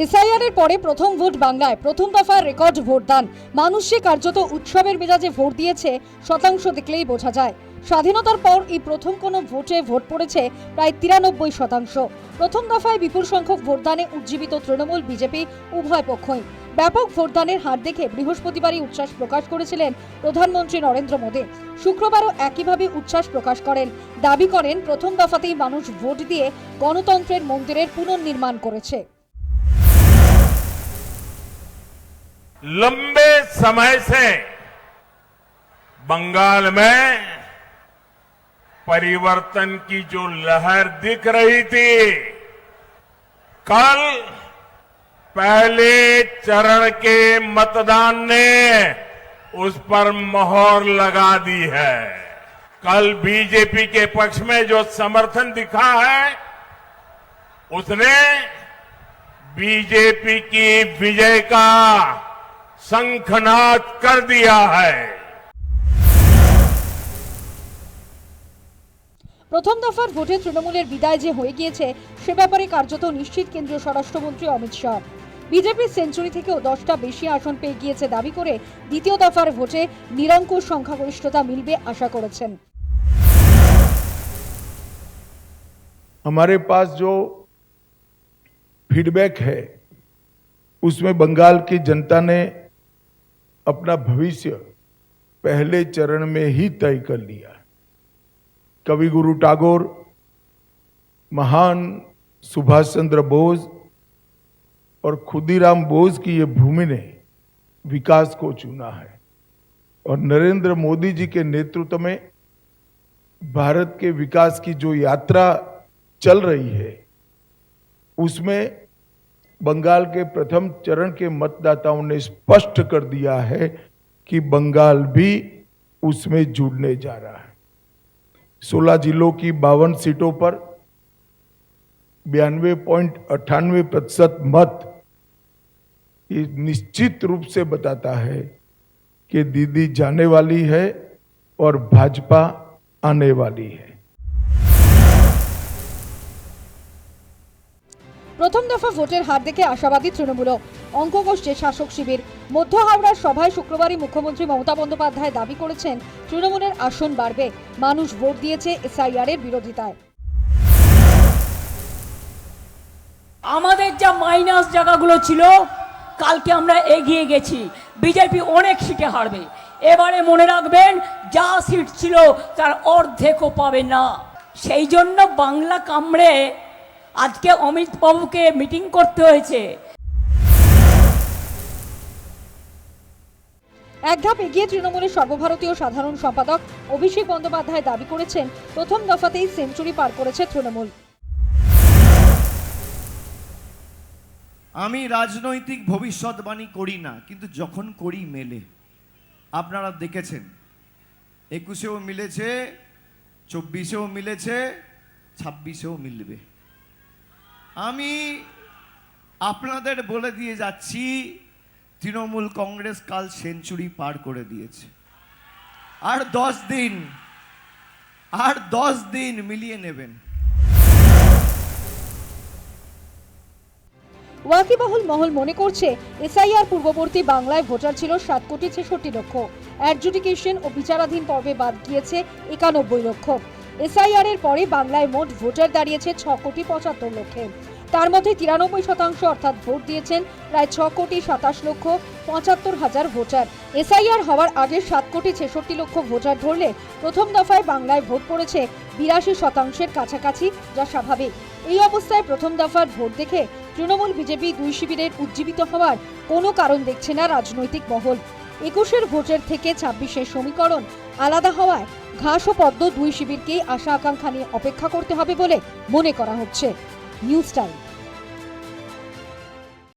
SIR এর পরে প্রথম ভোট বাংলায়, প্রথম দফার রেকর্ড ভোটদান। মানুষে কার্যত উৎসবের মেজাজে ভোট দিয়েছে, শতাংশ দেখলেই বোঝা যায়। স্বাধীনতার পর এই প্রথম কোনো ভোটে ভোট পড়েছে প্রায় 93%। প্রথম দফায় বিপুল সংখ্যক ভোটদানে উজ্জীবিত তৃণমূল বিজেপি উভয় পক্ষই। ব্যাপক ভোটদানের হার দেখে বৃহস্পতিবারই উচ্ছ্বাস প্রকাশ করেছিলেন প্রধানমন্ত্রী নরেন্দ্র মোদী। শুক্রবারও একইভাবে উচ্ছ্বাস প্রকাশ করেন, দাবি করেন প্রথম দফাতেই মানুষ ভোট দিয়ে গণতন্ত্রের মন্দিরের পুনর্নির্মাণ করেছে। लंबे समय से बंगाल में परिवर्तन की जो लहर दिख रही थी, कल पहले चरण के मतदान ने उस पर मोहर लगा दी है। कल बीजेपी के पक्ष में जो समर्थन दिखा है, उसने बीजेपी की विजय का शंखनाद कर दिया है। প্রথম দফার ভোটে তৃণমূলের বিদায় যে হয়ে গিয়েছে সে ব্যাপারে কার্যত নিশ্চিত কেন্দ্রীয় স্বরাষ্ট্রমন্ত্রী অমিত শাহ। বিজেপির সেঞ্চুরি থেকেও 10টা বেশি আসন পেয়ে গিয়েছে দাবি করে দ্বিতীয় দফার ভোটে নিরঙ্কুশ সংখ্যাগরিষ্ঠতা মিলবে আশা করেছেন। हमारे पास जो फीडबैक है उसमें बंगाल की जनता ने अपना भविष्य पहले चरण में ही तय कर लिया। कवि गुरु टैगोर, महान सुभाष चंद्र बोस और खुदीराम बोस की ये भूमि ने विकास को चुना है और नरेंद्र मोदी जी के नेतृत्व में भारत के विकास की जो यात्रा चल रही है उसमें बंगाल के प्रथम चरण के मतदाताओं ने स्पष्ट कर दिया है कि बंगाल भी उसमें जुड़ने जा रहा है। 16 जिलों की 52 सीटों पर 92.98% मत ये निश्चित रूप से बताता है कि दीदी जाने वाली है और भाजपा आने वाली है। প্রথম দফা ভোটের হার দেখে আশাবাদী তৃণমূলও। অঙ্ক কষছে শাসক শিবির। মধ্য হাওড়ার সভায় শুক্রবারই মুখ্যমন্ত্রী মমতা বন্দ্যোপাধ্যায় দাবি করেছেন তৃণমূলের আসন বাড়বে, মানুষ ভোট দিয়েছে এসআইআর এর বিরোধিতায়। আমাদের যা মাইনাস জায়গাগুলো ছিল কালকে আমরা এগিয়ে গেছি, বিজেপি অনেক সিটে হারবে। এবারে মনে রাখবেন যা সিট ছিল তার অর্ধেকও পাবে না। সেই জন্য বাংলা কামড়ে আজকে অমিত বাবুকে মিটিং করতে হয়েছে। এক ধাপ এগিয়ে তৃণমূলের সর্বভারতীয় সাধারণ সম্পাদক অভিষেক বন্দ্যোপাধ্যায় দাবি করেছেন প্রথম দফাতেই সেঞ্চুরি পার করেছে তৃণমূল। আমি রাজনৈতিক ভবিষ্যৎবাণী করি না, কিন্তু যখন করি মেলে। আপনারা দেখেছেন 21-এও মিলেছে, 24-এও মিলেছে, 26-এও মিলবে। আমি আপনাদের বলে দিয়ে যাচ্ছি তৃণমূল কংগ্রেস কাল সেঞ্চুরি পার করে দিয়েছে। আর 10 দিন মিলিয়ে নেবেন। ওয়াকিবহুল মহল মনে করছে এসআইআর পূর্ববর্তী বাংলায় ভোটার ছিল 7,66,00,000। অ্যাডজুডিকেশন ও বিচারাধীন পর্বে বাদ গিয়েছে 91,00,000। এসআইআর এর পরে বাংলায় মোট ভোটার দাঁড়িয়েছে 6,75,00,000। তার মধ্যে 93% অর্থাৎ ভোট দিয়েছেন প্রায় 6,27,75,000 ভোটার। এসআইআর হওয়ার আগে 7,66,00,000 ভোটার ধরলে প্রথম দফায় বাংলায় ভোট পড়েছে 82% কাছাকাছি, যা স্বাভাবিক। এই অবস্থায় প্রথম দফার ভোট দেখে তৃণমূল বিজেপি দুই শিবিরের উজ্জীবিত হওয়ার কোনো কারণ দেখছে না রাজনৈতিক মহল। 21-এর ভোটের থেকে 26-এর সমীকরণ আলাদা হওয়ায় ঘাস ও পদ্ম দুই শিবিরকেই আশা আকাঙ্ক্ষা নিয়ে অপেক্ষা করতে হবে বলে মনে করা হচ্ছে। News time.